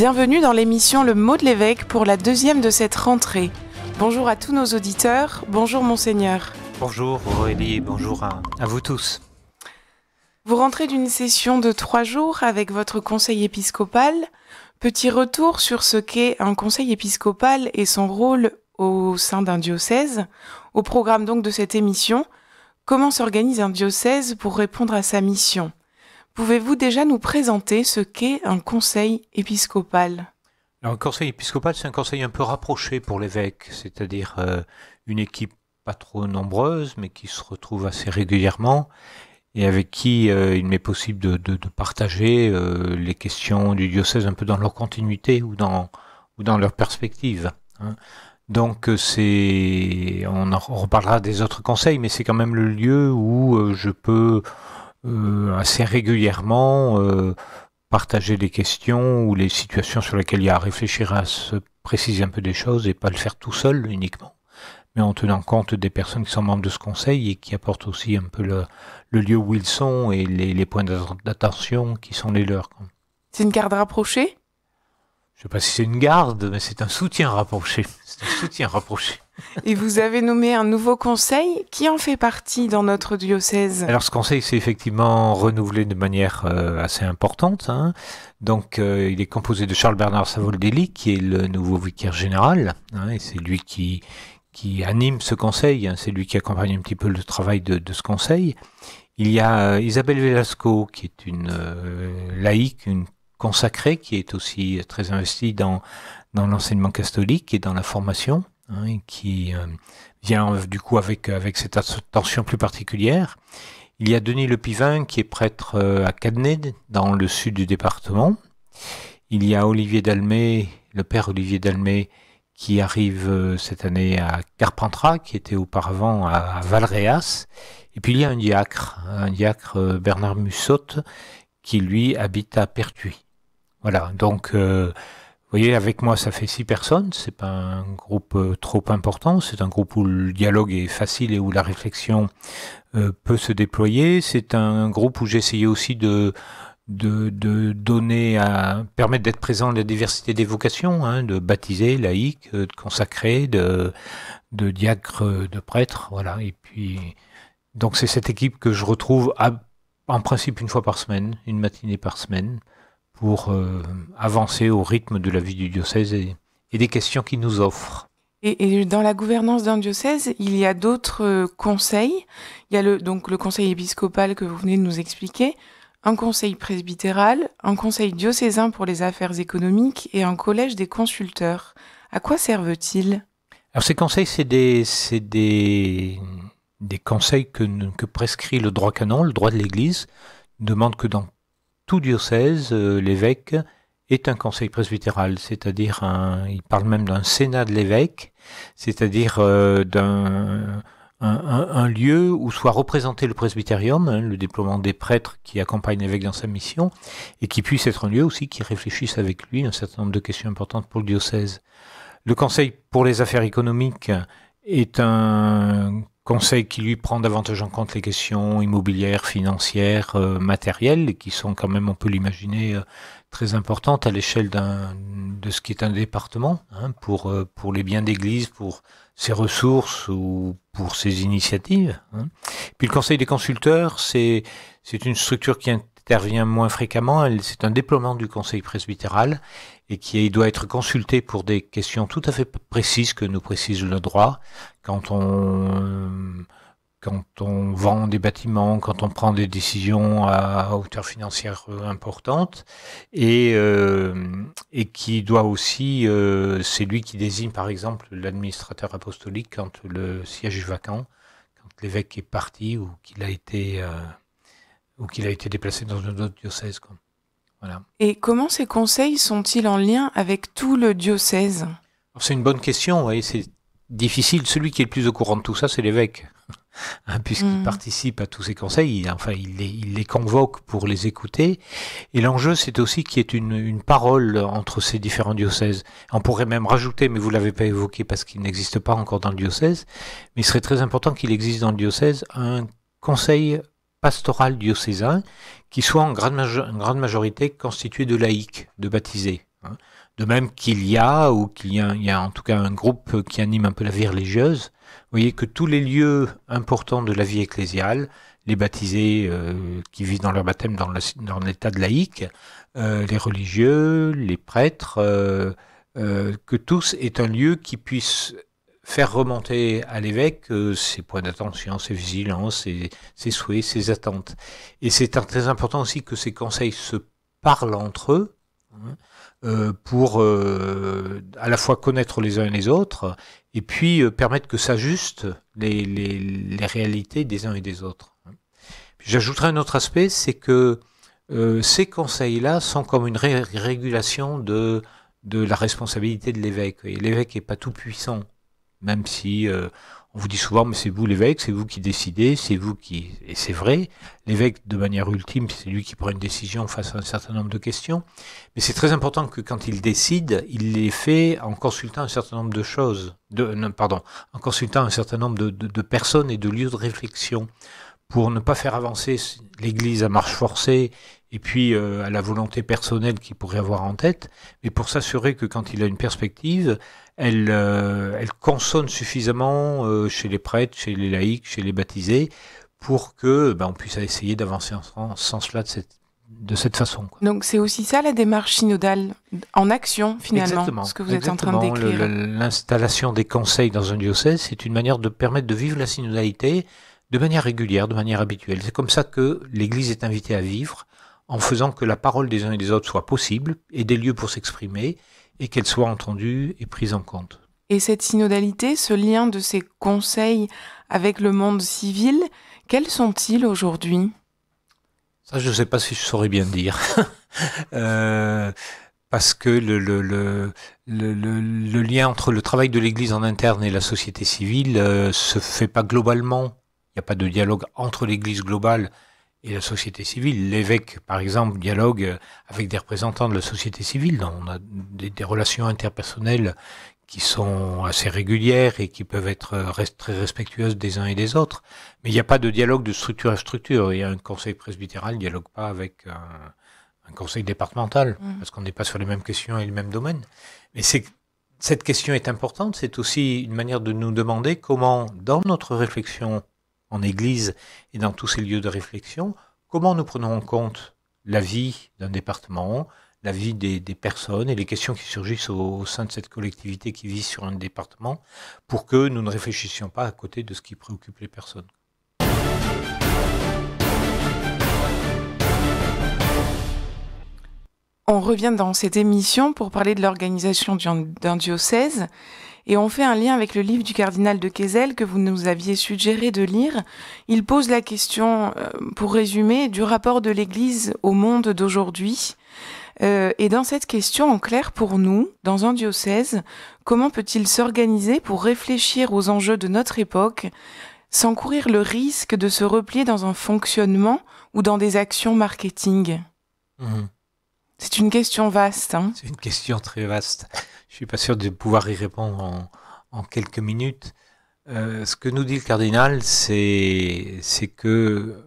Bienvenue dans l'émission Le mot de l'évêque pour la deuxième de cette rentrée. Bonjour à tous nos auditeurs, bonjour Monseigneur. Bonjour Aurélie, bonjour à vous tous. Vous rentrez d'une session de 3 jours avec votre conseil épiscopal. Petit retour sur ce qu'est un conseil épiscopal et son rôle au sein d'un diocèse. Au programme donc de cette émission, comment s'organise un diocèse pour répondre à sa mission ? Pouvez-vous déjà nous présenter ce qu'est un conseil épiscopal ? Alors, un conseil épiscopal, c'est un conseil un peu rapproché pour l'évêque, c'est-à-dire une équipe pas trop nombreuse, mais qui se retrouve assez régulièrement et avec qui il m'est possible de partager les questions du diocèse un peu dans leur continuité ou dans leur perspective. Hein. Donc, on reparlera des autres conseils, mais c'est quand même le lieu où je peux assez régulièrement partager des questions ou les situations sur lesquelles il y a à réfléchir, à se préciser un peu des choses et pas le faire tout seul uniquement, mais en tenant compte des personnes qui sont membres de ce conseil et qui apportent aussi un peu le lieu où ils sont et les points d'attention qui sont les leurs. C'est une garde rapprochée ? Je ne sais pas si c'est une garde, mais c'est un soutien rapproché. C'est un soutien rapproché. Et vous avez nommé un nouveau conseil. Qui en fait partie dans notre diocèse ? Alors ce conseil s'est effectivement renouvelé de manière assez importante. Hein. Donc il est composé de Charles-Bernard Savoldelli, qui est le nouveau vicaire général. Hein, et c'est lui qui anime ce conseil. Hein, c'est lui qui accompagne un petit peu le travail de ce conseil. Il y a Isabelle Velasco, qui est une laïque, une consacrée, qui est aussi très investie dans l'enseignement catholique et dans la formation. Hein, et qui vient du coup avec cette attention plus particulière. Il y a Denis Le Pivin qui est prêtre à Cadenet, dans le sud du département. Il y a Olivier Dalmé, le père Olivier Dalmé, qui arrive cette année à Carpentras, qui était auparavant à Valréas. Et puis il y a un diacre Bernard Mussotte, qui lui habite à Pertuis. Voilà, donc vous voyez, avec moi, ça fait 6 personnes. C'est pas un groupe trop important. C'est un groupe où le dialogue est facile et où la réflexion peut se déployer. C'est un groupe où j'ai essayé aussi de donner permettre d'être présent à la diversité des vocations, hein, de baptisés, laïcs, de consacrés, de diacres, de prêtres, voilà. Et puis, donc c'est cette équipe que je retrouve en principe une fois par semaine, une matinée par semaine, pour avancer au rythme de la vie du diocèse et des questions qu'il nous offre. Et dans la gouvernance d'un diocèse, il y a d'autres conseils. Il y a donc le conseil épiscopal que vous venez de nous expliquer, un conseil presbytéral, un conseil diocésain pour les affaires économiques et un collège des consulteurs. À quoi servent-ils ? Alors ces conseils, c'est des conseils que prescrit le droit canon, le droit de l'Église, demande que dans tout diocèse, l'évêque est un conseil presbytéral, c'est-à-dire il parle même d'un sénat de l'évêque, c'est-à-dire un lieu où soit représenté le presbytérium, hein, le déploiement des prêtres qui accompagnent l'évêque dans sa mission, et qui puisse être un lieu aussi qui réfléchisse avec lui un certain nombre de questions importantes pour le diocèse. Le conseil pour les affaires économiques est un conseil qui lui prend davantage en compte les questions immobilières, financières, matérielles, et qui sont quand même, on peut l'imaginer, très importantes à l'échelle de ce qui est un département, hein, pour les biens d'église, pour ses ressources ou pour ses initiatives. Hein. Puis le conseil des consulteurs, c'est une structure qui intervient moins fréquemment, c'est un déploiement du conseil presbytéral et qui doit être consulté pour des questions tout à fait précises que nous précise le droit, quand on vend des bâtiments, quand on prend des décisions à hauteur financière importante, et qui doit aussi, c'est lui qui désigne par exemple l'administrateur apostolique quand le siège est vacant, quand l'évêque est parti ou qu'il a été déplacé dans un autre diocèse, quoi. Voilà. Et comment ces conseils sont-ils en lien avec tout le diocèse ? Alors, c'est une bonne question, oui, c'est difficile. Celui qui est le plus au courant de tout ça, c'est l'évêque, hein, puisqu'il participe à tous ces conseils, il les convoque pour les écouter. Et l'enjeu, c'est aussi qu'il y ait une parole entre ces différents diocèses. On pourrait même rajouter, mais vous ne l'avez pas évoqué parce qu'il n'existe pas encore dans le diocèse, mais il serait très important qu'il existe dans le diocèse un conseil pastoral diocésain qui soit en grande majorité constitué de laïcs, de baptisés. hein. De même qu'il y a en tout cas un groupe qui anime un peu la vie religieuse. Vous voyez que tous les lieux importants de la vie ecclésiale, les baptisés qui vivent dans leur baptême dans l'état de laïque, les religieux, les prêtres, que tous est un lieu qui puisse faire remonter à l'évêque ses points d'attention, ses vigilances, ses souhaits, ses attentes. Et c'est très important aussi que ces conseils se parlent entre eux, hein, pour à la fois connaître les uns et les autres, et puis permettre que s'ajustent les réalités des uns et des autres. Puis j'ajouterai un autre aspect, c'est que ces conseils-là sont comme une régulation de la responsabilité de l'évêque. Et l'évêque n'est pas tout puissant. Même si on vous dit souvent, mais c'est vous l'évêque, c'est vous qui décidez, c'est vous qui... Et c'est vrai, l'évêque, de manière ultime, c'est lui qui prend une décision face à un certain nombre de questions. Mais c'est très important que quand il décide, il les fait en consultant un certain nombre de choses, en consultant un certain nombre de personnes et de lieux de réflexion, pour ne pas faire avancer l'Église à marche forcée et puis à la volonté personnelle qu'il pourrait avoir en tête, mais pour s'assurer que quand il a une perspective, elle consonne suffisamment chez les prêtres, chez les laïcs, chez les baptisés, pour que on puisse essayer d'avancer en ce sens-là de cette façon, quoi. Donc c'est aussi ça la démarche synodale, en action finalement, ce que vous êtes en train de décrire. L'installation des conseils dans un diocèse, c'est une manière de permettre de vivre la synodalité de manière régulière, de manière habituelle. C'est comme ça que l'Église est invitée à vivre, en faisant que la parole des uns et des autres soit possible, et des lieux pour s'exprimer, et qu'elle soit entendue et prise en compte. Et cette synodalité, ce lien de ces conseils avec le monde civil, quels sont-ils aujourd'hui ? Ça, je ne sais pas si je saurais bien dire. Parce que le lien entre le travail de l'Église en interne et la société civile se fait pas globalement. Il n'y a pas de dialogue entre l'Église globale et la société civile. L'évêque, par exemple, dialogue avec des représentants de la société civile. On a des relations interpersonnelles qui sont assez régulières et qui peuvent être très respectueuses des uns et des autres. Mais il n'y a pas de dialogue de structure à structure. Il y a un conseil presbytéral ne dialogue pas avec un conseil départemental, parce qu'on n'est pas sur les mêmes questions et les mêmes domaines. Mais cette question est importante. C'est aussi une manière de nous demander comment, dans notre réflexion en Église et dans tous ces lieux de réflexion, comment nous prenons en compte la vie d'un département, la vie des personnes et les questions qui surgissent au sein de cette collectivité qui vit sur un département, pour que nous ne réfléchissions pas à côté de ce qui préoccupe les personnes. On revient dans cette émission pour parler de l'organisation d'un diocèse. Et on fait un lien avec le livre du cardinal de Quézel que vous nous aviez suggéré de lire. Il pose la question, pour résumer, du rapport de l'Église au monde d'aujourd'hui. Et dans cette question, en clair, pour nous, dans un diocèse, comment peut-il s'organiser pour réfléchir aux enjeux de notre époque sans courir le risque de se replier dans un fonctionnement ou dans des actions marketing ? C'est une question vaste. Hein ? C'est une question très vaste. Je suis pas sûr de pouvoir y répondre en quelques minutes. Ce que nous dit le cardinal, c'est que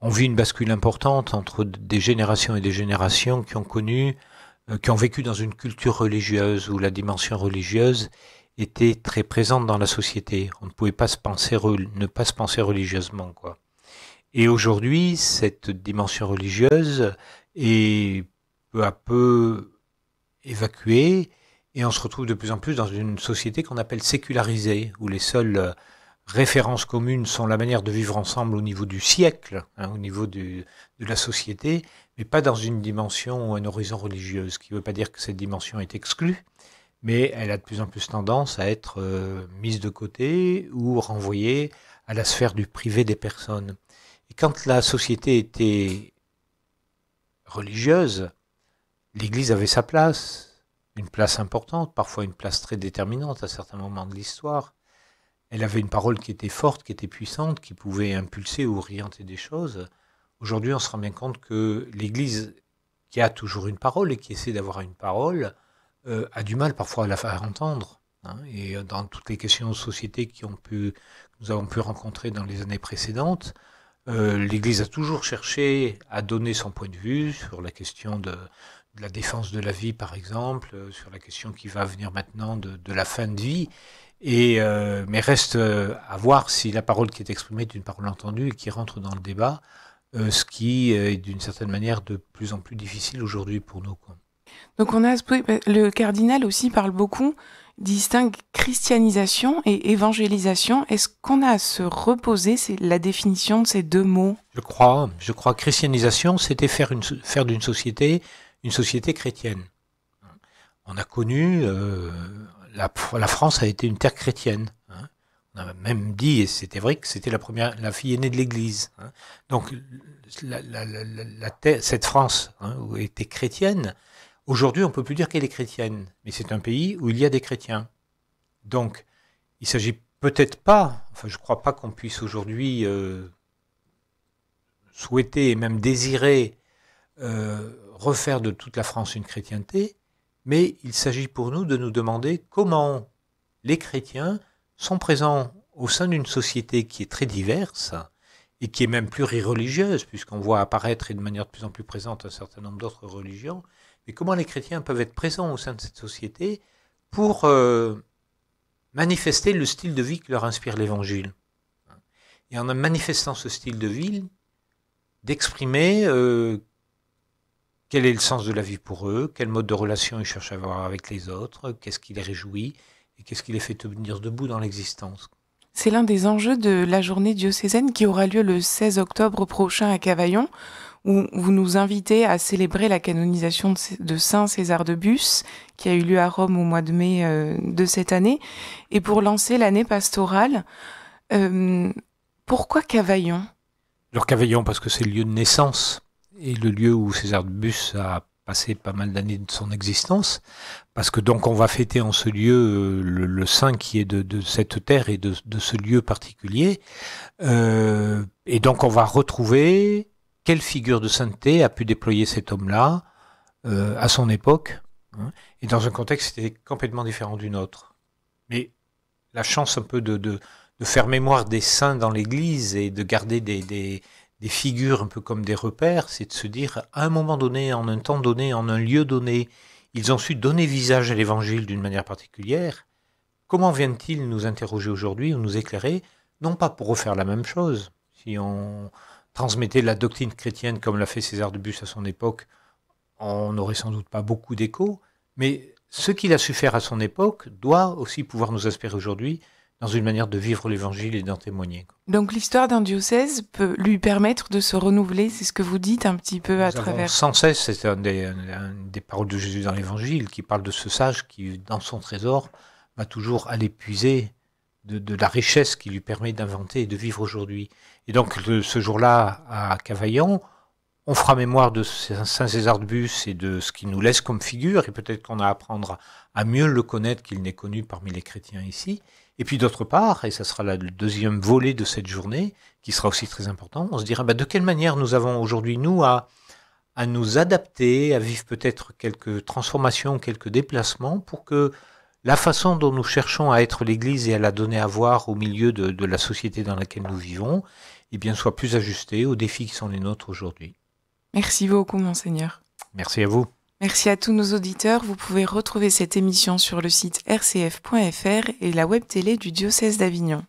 on vit une bascule importante entre des générations et des générations qui ont vécu dans une culture religieuse où la dimension religieuse était très présente dans la société. On ne pouvait pas ne pas se penser religieusement, quoi. Et aujourd'hui, cette dimension religieuse est peu à peu évacuée. Et on se retrouve de plus en plus dans une société qu'on appelle sécularisée, où les seules références communes sont la manière de vivre ensemble au niveau du siècle, au niveau de la société, mais pas dans une dimension ou un horizon religieux. Ce qui ne veut pas dire que cette dimension est exclue, mais elle a de plus en plus tendance à être mise de côté ou renvoyée à la sphère du privé des personnes. Et quand la société était religieuse, l'Église avait sa place, une place importante, parfois une place très déterminante à certains moments de l'histoire. Elle avait une parole qui était forte, qui était puissante, qui pouvait impulser ou orienter des choses. Aujourd'hui, on se rend bien compte que l'Église, qui a toujours une parole et qui essaie d'avoir une parole, a du mal parfois à la faire entendre. Et dans toutes les questions de société que nous avons pu rencontrer dans les années précédentes, l'Église a toujours cherché à donner son point de vue sur la question la défense de la vie, par exemple, sur la question qui va venir maintenant de la fin de vie. Mais reste à voir si la parole qui est exprimée est une parole entendue et qui rentre dans le débat, ce qui est d'une certaine manière de plus en plus difficile aujourd'hui pour nous, quoi. Donc le cardinal aussi parle beaucoup, distingue christianisation et évangélisation. Est-ce qu'on a à se reposer la définition de ces deux mots? Je crois. Christianisation, c'était faire d'une société une société chrétienne. On a connu, la France a été une terre chrétienne. Hein. On a même dit, et c'était vrai, que c'était la fille aînée de l'Église. Hein. Donc, cette France était chrétienne. Aujourd'hui, on ne peut plus dire qu'elle est chrétienne, mais c'est un pays où il y a des chrétiens. Donc, il ne s'agit peut-être pas, je ne crois pas qu'on puisse aujourd'hui souhaiter et même désirer refaire de toute la France une chrétienté, mais il s'agit pour nous de nous demander comment les chrétiens sont présents au sein d'une société qui est très diverse et qui est même plurireligieuse, puisqu'on voit apparaître et de manière de plus en plus présente un certain nombre d'autres religions, mais comment les chrétiens peuvent être présents au sein de cette société pour manifester le style de vie que leur inspire l'Évangile. Et en manifestant ce style de vie, d'exprimer quel est le sens de la vie pour eux, quel mode de relation ils cherchent à avoir avec les autres, qu'est-ce qui les réjouit et qu'est-ce qui les fait tenir debout dans l'existence. C'est l'un des enjeux de la journée diocésaine qui aura lieu le 16 octobre prochain à Cavaillon, où vous nous invitez à célébrer la canonisation de Saint César de Bus, qui a eu lieu à Rome au mois de mai de cette année. Et pour lancer l'année pastorale, pourquoi Cavaillon ? Alors Cavaillon, parce que c'est le lieu de naissance et le lieu où César de Bus a passé pas mal d'années de son existence, parce que donc on va fêter en ce lieu le saint qui est de cette terre et de ce lieu particulier, et donc on va retrouver quelle figure de sainteté a pu déployer cet homme-là à son époque, hein, et dans un contexte qui était complètement différent du nôtre. Mais la chance un peu de faire mémoire des saints dans l'Église et de garder des figures un peu comme des repères, c'est de se dire, à un moment donné, en un temps donné, en un lieu donné, ils ont su donner visage à l'Évangile d'une manière particulière. Comment viennent-ils nous interroger aujourd'hui ou nous éclairer? Non pas pour refaire la même chose. Si on transmettait la doctrine chrétienne comme l'a fait César de Bus à son époque, on n'aurait sans doute pas beaucoup d'écho, mais ce qu'il a su faire à son époque doit aussi pouvoir nous inspirer aujourd'hui dans une manière de vivre l'Évangile et d'en témoigner. Donc l'histoire d'un diocèse peut lui permettre de se renouveler, c'est ce que vous dites un petit peu à travers... Sans cesse, c'est un des paroles de Jésus dans l'Évangile qui parle de ce sage qui, dans son trésor, va toujours aller puiser de la richesse qui lui permet d'inventer et de vivre aujourd'hui. Et donc ce jour-là, à Cavaillon, on fera mémoire de Saint César de Bus et de ce qu'il nous laisse comme figure, et peut-être qu'on a à apprendre à mieux le connaître qu'il n'est connu parmi les chrétiens ici. Et puis d'autre part, et ça sera le deuxième volet de cette journée, qui sera aussi très important, on se dira de quelle manière nous avons aujourd'hui, nous, à nous adapter, à vivre peut-être quelques transformations, quelques déplacements, pour que la façon dont nous cherchons à être l'Église et à la donner à voir au milieu de la société dans laquelle nous vivons, eh bien, soit plus ajustée aux défis qui sont les nôtres aujourd'hui. Merci beaucoup, Monseigneur. Merci à vous. Merci à tous nos auditeurs. Vous pouvez retrouver cette émission sur le site rcf.fr et la web télé du diocèse d'Avignon.